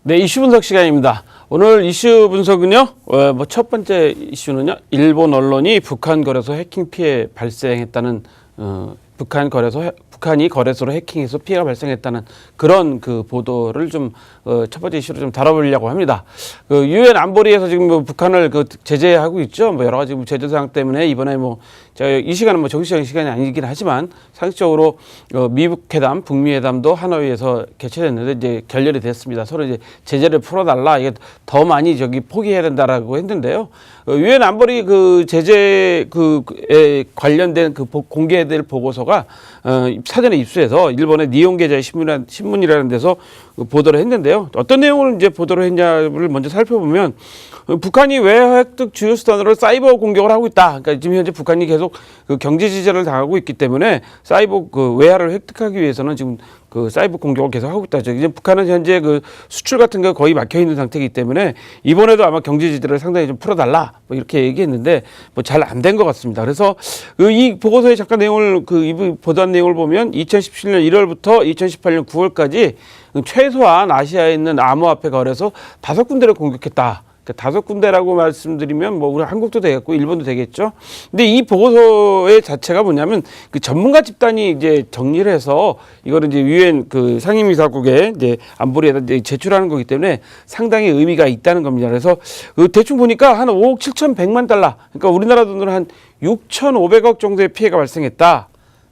네, 이슈 분석 시간입니다. 오늘 이슈 분석은요, 첫 번째 이슈는요, 일본 언론이 북한 거래소 해킹 피해 발생했다는, 북한이 거래소로 해킹해서 피해가 발생했다는 그런 그 보도를 좀, 첫 번째 이슈로 좀 다뤄보려고 합니다. 유엔 안보리에서 지금 뭐 북한을 제재하고 있죠. 뭐 여러 가지 제재 사항 때문에 이번에 이 시간은 정치적인 시간이 아니긴 하지만 상식적으로 미북 회담, 북미 회담도 하노이에서 개최됐는데 이제 결렬이 됐습니다. 서로 이제 제재를 풀어달라. 이게 더 많이 포기해야 된다라고 했는데요. 유엔 안보리 제재에 관련된 공개될 보고서가 사전에 입수해서 일본의 니혼게자의 신문이라는 데서 보도를 했는데요. 어떤 내용을 이제 보도를 했냐를 먼저 살펴보면 북한이 외화 획득 주요 수단으로 사이버 공격을 하고 있다. 그러니까 지금 현재 북한이 계속 경제 지지를 당하고 있기 때문에 사이버 외화를 획득하기 위해서는 지금 사이버 공격을 계속 하고 있다. 이제 북한은 현재 수출 같은 거 거의 막혀 있는 상태이기 때문에 이번에도 아마 경제 지지를 상당히 좀 풀어달라. 이렇게 얘기했는데 잘 안 된 것 같습니다. 그래서 이 보고서의 잠깐 내용을 이 보도한 내용을 보면 2017년 1월부터 2018년 9월까지 최소한 아시아에 있는 암호화폐 거래소 5군데를 공격했다. 5군데라고 말씀드리면 우리 한국도 되겠고 일본도 되겠죠. 근데 이 보고서의 자체가 뭐냐면 전문가 집단이 이제 정리를 해서 이거를 이제 유엔 상임이사국에 이제 안보리에다 이제 제출하는 거기 때문에 상당히 의미가 있다는 겁니다. 그래서 대충 보니까 한 5억 7,100만 달러, 그러니까 우리나라 돈으로 한 6,500억 정도의 피해가 발생했다.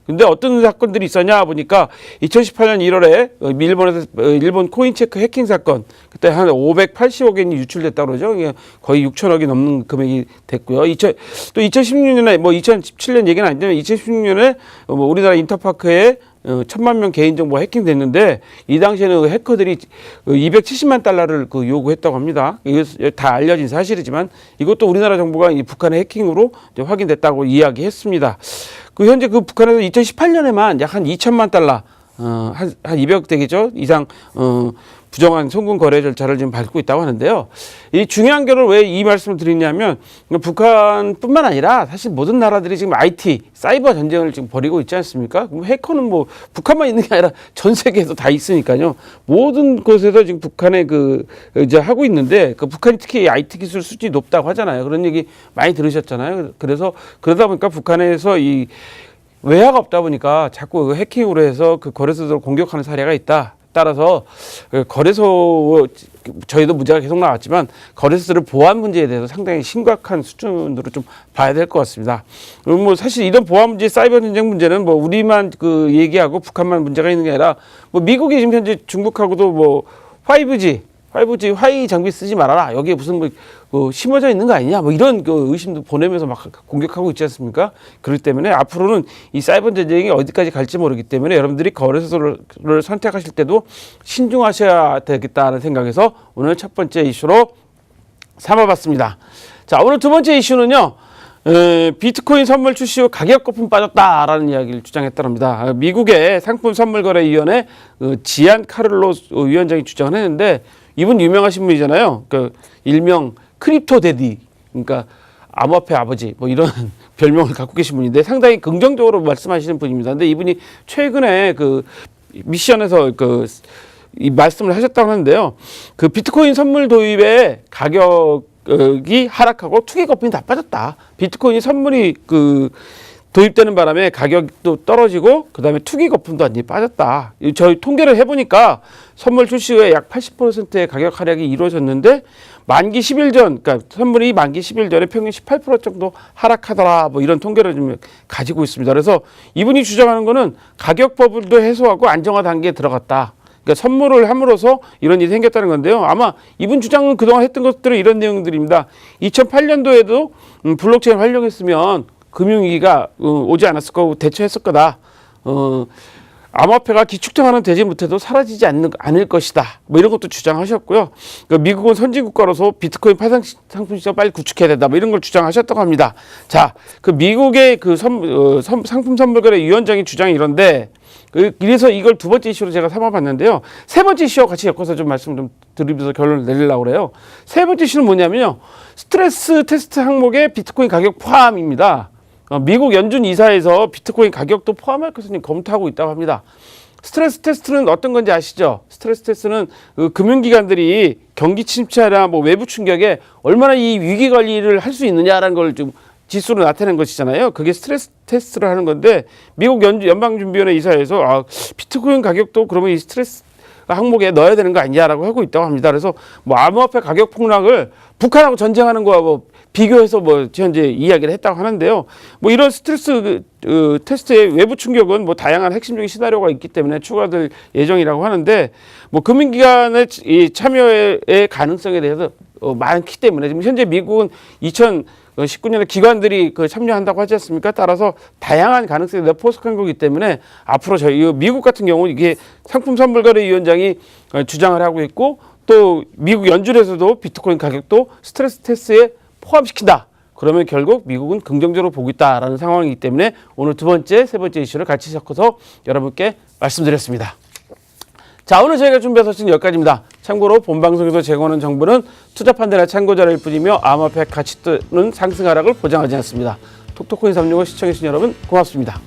근데 어떤 사건들이 있었냐 보니까 2018년 1월에 일본에서 일본 코인체크 해킹 사건, 그때 한 580억 엔이 유출됐다고 그러죠. 거의 6천억이 넘는 금액이 됐고요. 또 2016년에 2017년 얘기는 아닌데 2016년에 우리나라 인터파크에 1,000만 명 개인정보 해킹됐는데 이 당시에는 해커들이 270만 달러를 요구했다고 합니다. 이거 다 알려진 사실이지만 이것도 우리나라 정보가 북한의 해킹으로 확인됐다고 이야기했습니다. 현재 북한에서 2018년에만 약 한 2천만 달러, 한 200억 되겠죠? 이상, 부정한 송금 거래 절차를 지금 밟고 있다고 하는데요. 이 중요한 거를 왜 이 말씀을 드리냐면 북한뿐만 아니라 사실 모든 나라들이 지금 IT, 사이버 전쟁을 지금 벌이고 있지 않습니까? 그럼 해커는 북한만 있는 게 아니라 전 세계에서 다 있으니까요. 모든 곳에서 지금 북한에 이제 하고 있는데 북한이 특히 IT 기술 수준이 높다고 하잖아요. 그런 얘기 많이 들으셨잖아요. 그래서 그러다 보니까 북한에서 이 외화가 없다 보니까 자꾸 해킹으로 해서 거래소들을 공격하는 사례가 있다. 따라서 거래소, 저희도 문제가 계속 나왔지만 거래소들을 보안 문제에 대해서 상당히 심각한 수준으로 좀 봐야 될 것 같습니다. 사실 이런 보안 문제, 사이버 전쟁 문제는 우리만 얘기하고 북한만 문제가 있는 게 아니라 미국이 지금 현재 중국하고도 5G 화이 장비 쓰지 말아라. 여기에 무슨 심어져 있는 거 아니냐. 이런 의심도 보내면서 막 공격하고 있지 않습니까? 그렇기 때문에 앞으로는 이 사이버 전쟁이 어디까지 갈지 모르기 때문에 여러분들이 거래소를 선택하실 때도 신중하셔야 되겠다는 생각에서 오늘 첫 번째 이슈로 삼아봤습니다. 자, 오늘 두 번째 이슈는요. 비트코인 선물 출시 후 가격 거품 빠졌다라는 이야기를 주장했답니다. 미국의 상품선물거래위원회 지안 카를로스 위원장이 주장을 했는데 이분 유명하신 분이잖아요. 일명 크립토 데디, 그러니까 암호화폐 아버지 이런 별명을 갖고 계신 분인데 상당히 긍정적으로 말씀하시는 분입니다. 근데 이분이 최근에 미션에서 이 말씀을 하셨다고 하는데요. 비트코인 선물 도입의 가격이 하락하고 투기 거품이 다 빠졌다. 비트코인 선물이 도입되는 바람에 가격도 떨어지고 그다음에 투기 거품도 완전히 빠졌다. 저희 통계를 해보니까 선물 출시 후에 약 80%의 가격 하락이 이루어졌는데 만기 10일 전, 그러니까 선물이 만기 10일 전에 평균 18% 정도 하락하더라. 이런 통계를 좀 가지고 있습니다. 그래서 이분이 주장하는 거는 가격 버블도 해소하고 안정화 단계에 들어갔다. 그러니까 선물을 함으로써 이런 일이 생겼다는 건데요. 아마 이분 주장은 그동안 했던 것들은 이런 내용들입니다. 2008년도에도 블록체인 활용했으면 금융위기가 오지 않았을 거고 대처했을 거다. 암호화폐가 기축통화는 되지 못해도 사라지지 않을 것이다. 이런 것도 주장하셨고요. 미국은 선진국가로서 비트코인 파생 상품 시장 빨리 구축해야 된다. 이런 걸 주장하셨다고 합니다. 자, 미국의 상품 선물거래 위원장의 주장이 이런데 그래서 이걸 두 번째 이슈로 제가 삼아봤는데요. 세 번째 이슈와 같이 엮어서 좀 말씀 좀 드리면서 결론을 내리려고 그래요. 세 번째 이슈는 뭐냐면요. 스트레스 테스트 항목에 비트코인 가격 포함입니다. 미국 연준 이사에서 비트코인 가격도 포함할 것을 검토하고 있다고 합니다. 스트레스 테스트는 어떤 건지 아시죠? 스트레스 테스트는 그 금융기관들이 경기 침체나 뭐 외부 충격에 얼마나 이 위기 관리를 할 수 있느냐라는 걸 좀 지수로 나타낸 것이잖아요. 그게 스트레스 테스트를 하는 건데 미국 연방준비원회 이사회에서 비트코인 가격도 그러면 이 스트레스 항목에 넣어야 되는 거 아니냐라고 하고 있다고 합니다. 그래서 뭐 암호화폐 가격 폭락을 북한하고 전쟁하는 거와 뭐 비교해서 뭐 현재 이야기를 했다고 하는데요. 뭐 이런 스트레스 테스트의 외부 충격은 뭐 다양한 핵심적인 시나리오가 있기 때문에 추가될 예정이라고 하는데 뭐 금융기관의 이 참여의 가능성에 대해서 많기 때문에 지금 현재 미국은 2019년에 기관들이 참여한다고 하지 않습니까? 따라서 다양한 가능성에 대해 포석한 거기 때문에 앞으로 저희 미국 같은 경우 이게 상품 선물거래위원장이 주장을 하고 있고 또 미국 연준에서도 비트코인 가격도 스트레스 테스트에 포함시킨다. 그러면 결국 미국은 긍정적으로 보고 있다라는 상황이기 때문에 오늘 두 번째, 세 번째 이슈를 같이 섞어서 여러분께 말씀드렸습니다. 자, 오늘 저희가 준비한 소식은 여기까지입니다. 참고로 본 방송에서 제공하는 정보는 투자 판단의 참고 자료일 뿐이며 암호화폐 가치 또는 상승 하락을 보장하지 않습니다. 톡톡코인 365 시청해주신 여러분 고맙습니다.